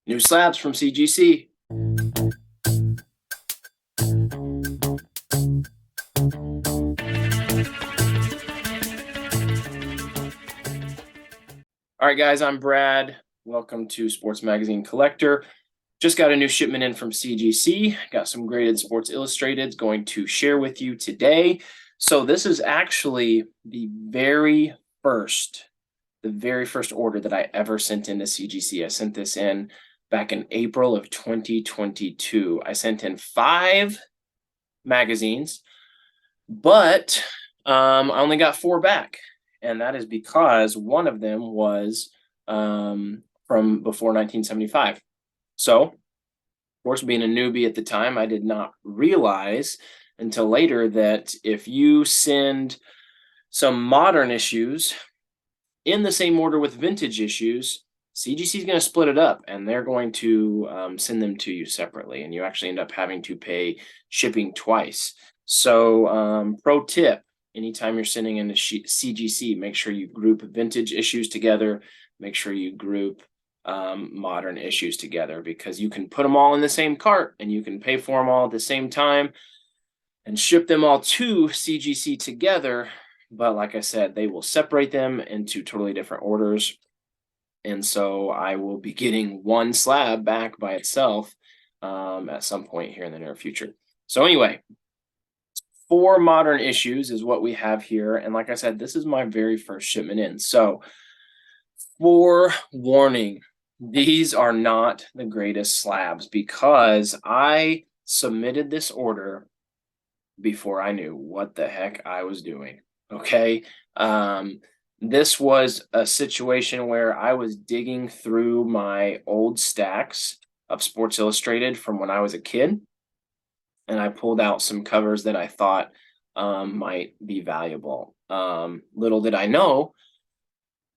New slabs from CGC. All right, guys, I'm Brad. Welcome to Sports Magazine Collector. Just got a new shipment in from CGC. Got some graded Sports Illustrated going to share with you today. So this is actually the first very first order that I ever sent into CGC. I sent this in back in April of 2022. I sent in 5 magazines, but I only got 4 back. And that is because one of them was from before 1975. So, of course, being a newbie at the time, I did not realize until later that if you send some modern issues in the same order with vintage issues, CGC is going to split it up and they're going to send them to you separately. And you actually end up having to pay shipping twice. So, pro tip, anytime you're sending in a CGC, make sure you group vintage issues together. Make sure you group modern issues together, because you can put them all in the same cart and you can pay for them all at the same time and ship them all to CGC together. But like I said, they will separate them into totally different orders. And so I will be getting one slab back by itself at some point here in the near future. So anyway, 4 modern issues is what we have here. And like I said, this is my very first shipment in. So forewarning, these are not the greatest slabs because I submitted this order before I knew what the heck I was doing. Okay. This was a situation where I was digging through my old stacks of Sports Illustrated from when I was a kid, and I pulled out some covers that I thought might be valuable. Little did I know,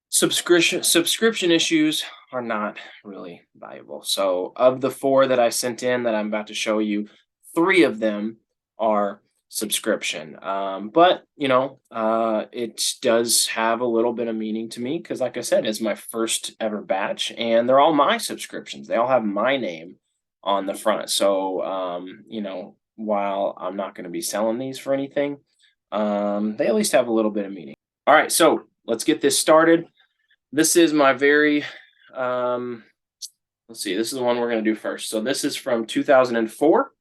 subscription issues are not really valuable. So, of the 4 that I sent in that I'm about to show you, 3 of them are subscription. But it does have a little bit of meaning to me because, like I said, it's my first ever batch, and they're all my subscriptions. They all have my name on the front. So, while I'm not going to be selling these for anything, they at least have a little bit of meaning. All right, so let's get this started. This is my very, let's see, this is the one we're going to do first. So this is from 2004,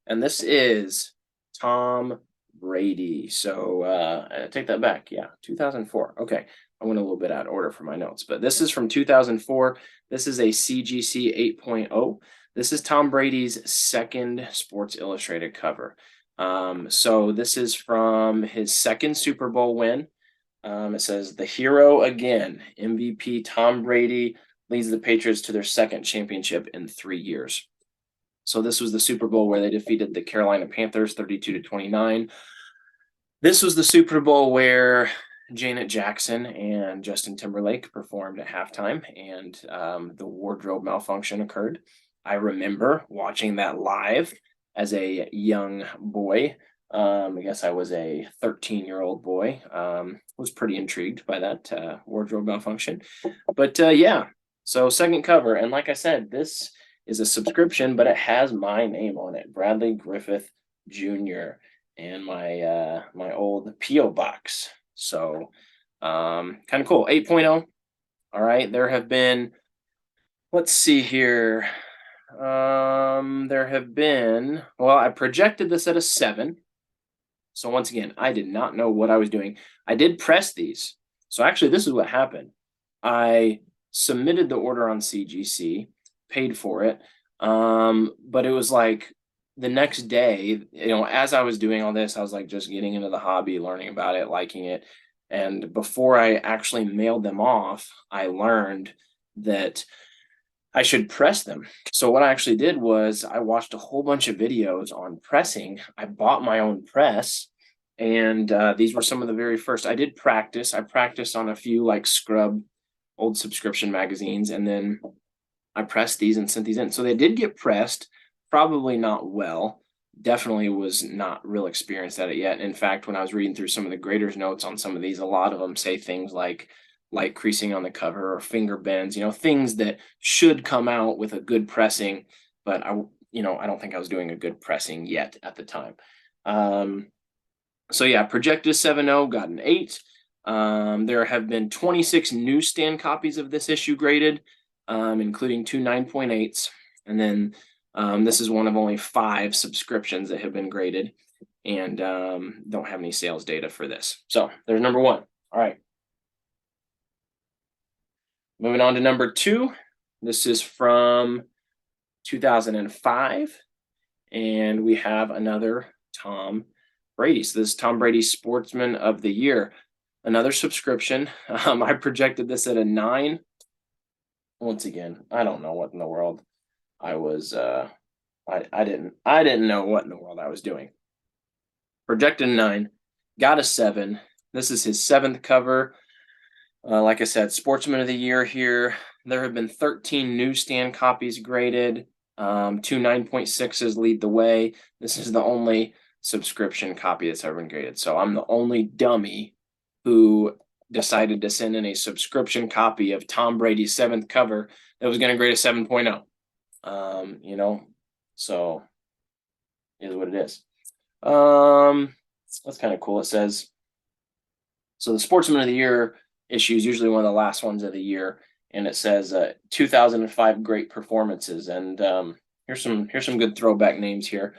and this is Tom Brady. So I take that back. Yeah, 2004. Okay, I went a little bit out of order for my notes, but this is from 2004. This is a CGC 8.0. This is Tom Brady's second Sports Illustrated cover. So this is from his second Super Bowl win. It says, "The hero again, MVP Tom Brady leads the Patriots to their second championship in 3 years." So this was the Super Bowl where they defeated the Carolina Panthers 32-29. This was the Super Bowl where Janet Jackson and Justin Timberlake performed at halftime, and the wardrobe malfunction occurred. I remember watching that live as a young boy. I guess I was a 13-year-old boy. Was pretty intrigued by that wardrobe malfunction. But yeah, so second cover. And like I said, this is a subscription, but it has my name on it, Bradley Griffith Jr., and my old P.O. box. So kind of cool. 8.0. All right. There have been, let's see here. There have been, well, I projected this at a 7. So once again, I did not know what I was doing. I did press these. So actually, this is what happened. I submitted the order on CGC, paid for it, but it was like the next day, as I was doing all this, I was like just getting into the hobby, learning about it, liking it. And before I actually mailed them off, I learned that I should press them. So what I actually did was I watched a whole bunch of videos on pressing. I bought my own press, and these were some of the very first. I did practice. I practiced on a few like scrub old subscription magazines, and then I pressed these and sent these in. So they did get pressed, probably not well. Definitely was not real experienced at it yet. In fact, when I was reading through some of the graders' notes on some of these, a lot of them say things like light creasing on the cover or finger bends, things that should come out with a good pressing, but I don't think I was doing a good pressing yet at the time. So yeah, projected 7.0, got an 8. There have been 26 newsstand copies of this issue graded, including 2 9.8s. And then this is one of only 5 subscriptions that have been graded, and don't have any sales data for this. So there's number 1. All right. Moving on to number 2. This is from 2005, and we have another Tom Brady. So this is Tom Brady Sportsman of the Year, another subscription. I projected this at a 9. Once again, I don't know what in the world I was. I didn't know what in the world I was doing. Projected a 9, got a 7. This is his 7th cover. Like I said, Sportsman of the Year here. There have been 13 newsstand copies graded. 2 9.6s lead the way. This is the only subscription copy that's ever been graded. So I'm the only dummy who decided to send in a subscription copy of Tom Brady's 7th cover that was going to grade a 7.0. So is what it is. That's kind of cool. It says, so the Sportsman of the Year issue is usually one of the last ones of the year, and it says 2005 great performances. And here's some good throwback names here.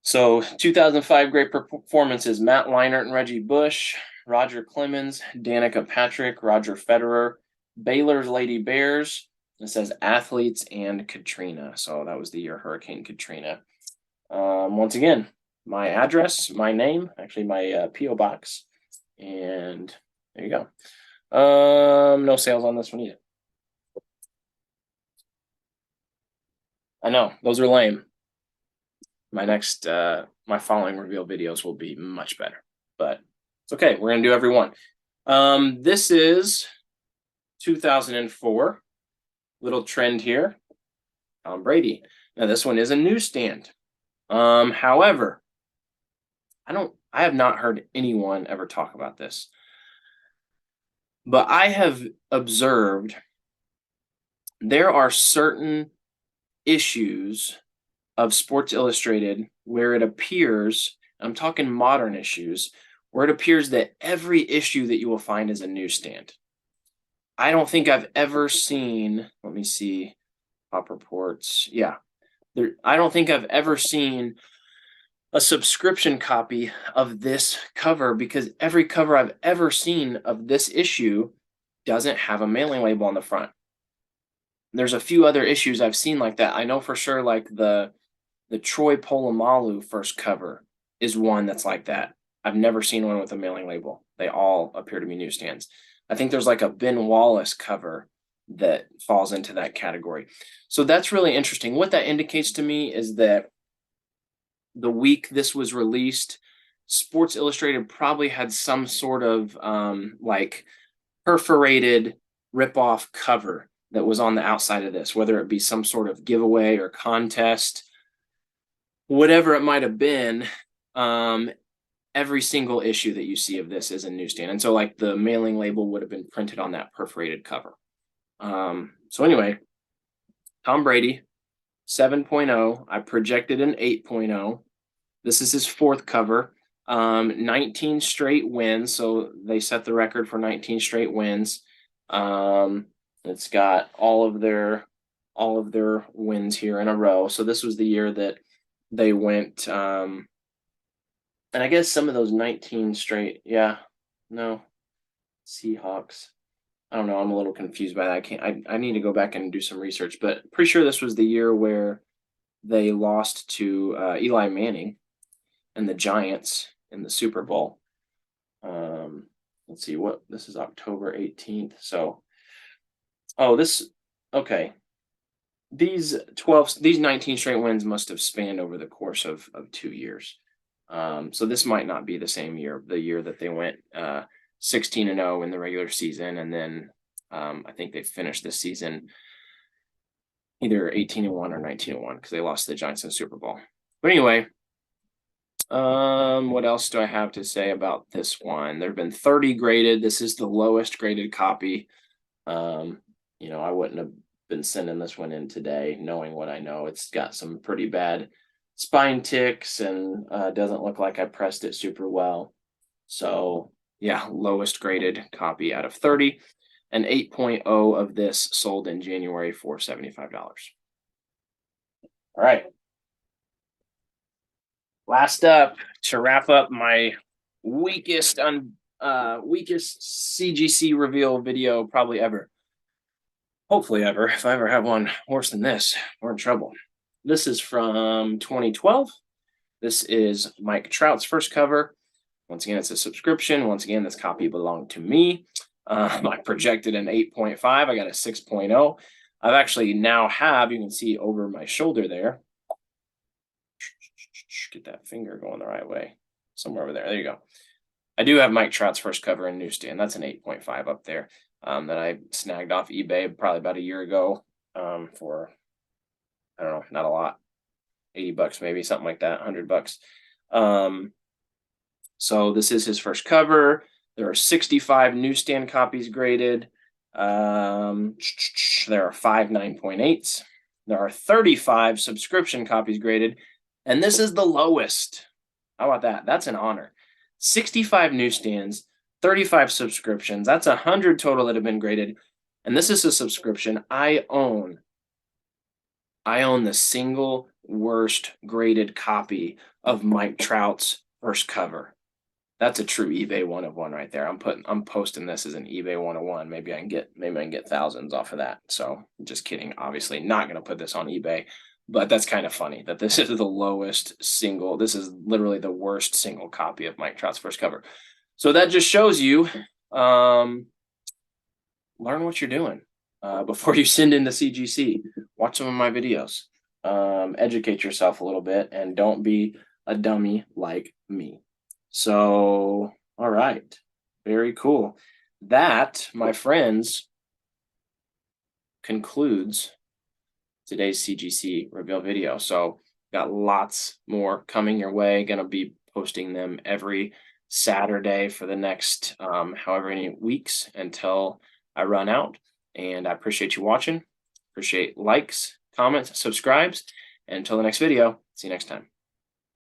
So 2005 great performances: Matt Leinart and Reggie Bush, Roger Clemens, Danica Patrick, Roger Federer, Baylor's Lady Bears. It says athletes and Katrina. So that was the year Hurricane Katrina. Once again, my address, my name, actually my P.O. box, and there you go. No sales on this one either. I know, those are lame. My following reveal videos will be much better, but it's okay. We're gonna do every one. This is 2004. Little trend here. Tom Brady. Now this one is a newsstand. However, I have not heard anyone ever talk about this, but I have observed there are certain issues of Sports Illustrated where it appears, I'm talking modern issues, where it appears that every issue that you will find is a newsstand. I don't think I've ever seen, let me see, Pop Reports. Yeah. I don't think I've ever seen a subscription copy of this cover, because every cover I've ever seen of this issue doesn't have a mailing label on the front. There's a few other issues I've seen like that. I know for sure, like the Troy Polamalu first cover is one that's like that. I've never seen one with a mailing label. They all appear to be newsstands. I think there's like a Ben Wallace cover that falls into that category. So that's really interesting. What that indicates to me is that the week this was released, Sports Illustrated probably had some sort of like perforated rip-off cover that was on the outside of this, whether it be some sort of giveaway or contest, whatever it might have been. Every single issue that you see of this is a newsstand. And so like the mailing label would have been printed on that perforated cover. So anyway, Tom Brady, 7.0. I projected an 8.0. This is his 4th cover. 19 straight wins. So they set the record for 19 straight wins. It's got all of their wins here in a row. So this was the year that they went, and I guess some of those 19 straight, Seahawks. I don't know. I'm a little confused by that. I need to go back and do some research, but pretty sure this was the year where they lost to Eli Manning and the Giants in the Super Bowl. Let's see, this is October 18th. So, okay. These 19 straight wins must have spanned over the course of 2 years. So this might not be the same year, the year that they went 16-0 in the regular season, and then I think they finished this season either 18-1 or 19-1 because they lost to the Giants in the Super Bowl. But anyway, What else do I have to say about this one? There have been 30 graded. This is the lowest graded copy. Um, I wouldn't have been sending this one in today, knowing what I know. It's got some pretty bad spine ticks and doesn't look like I pressed it super well. So yeah, lowest graded copy out of 30. An 8.0 of this sold in January for $75. All right. Last up, to wrap up my weakest CGC reveal video probably ever. Hopefully ever. If I ever have one worse than this, we're in trouble. This is from 2012. This is Mike Trout's first cover. Once again, it's a subscription. Once again, this copy belonged to me. I projected an 8.5. I got a 6.0. I've actually now have, you can see over my shoulder there. Get that finger going the right way. Somewhere over there. There you go. I do have Mike Trout's first cover in newsstand. That's an 8.5 up there that I snagged off eBay probably about a year ago for, I don't know, not a lot. $80 maybe, something like that, $100. So this is his first cover. There are 65 newsstand copies graded. There are 5 9.8s. There are 35 subscription copies graded. And this is the lowest. How about that? That's an honor. 65 newsstands, 35 subscriptions. That's 100 total that have been graded. And this is a subscription. I own the single worst graded copy of Mike Trout's first cover. That's a true eBay 101 right there. I'm posting this as an eBay 101. Maybe I can get thousands off of that. So just kidding. Obviously not going to put this on eBay, but that's kind of funny that this is the lowest single. This is literally the worst single copy of Mike Trout's first cover. So that just shows you, learn what you're doing before you send in the CGC. Watch some of my videos. Educate yourself a little bit and don't be a dummy like me. So, all right. Very cool. That, my friends, concludes today's CGC reveal video. So, got lots more coming your way. Going to be posting them every Saturday for the next however many weeks until I run out. And I appreciate you watching. Appreciate likes, comments, subscribes. And until the next video, see you next time.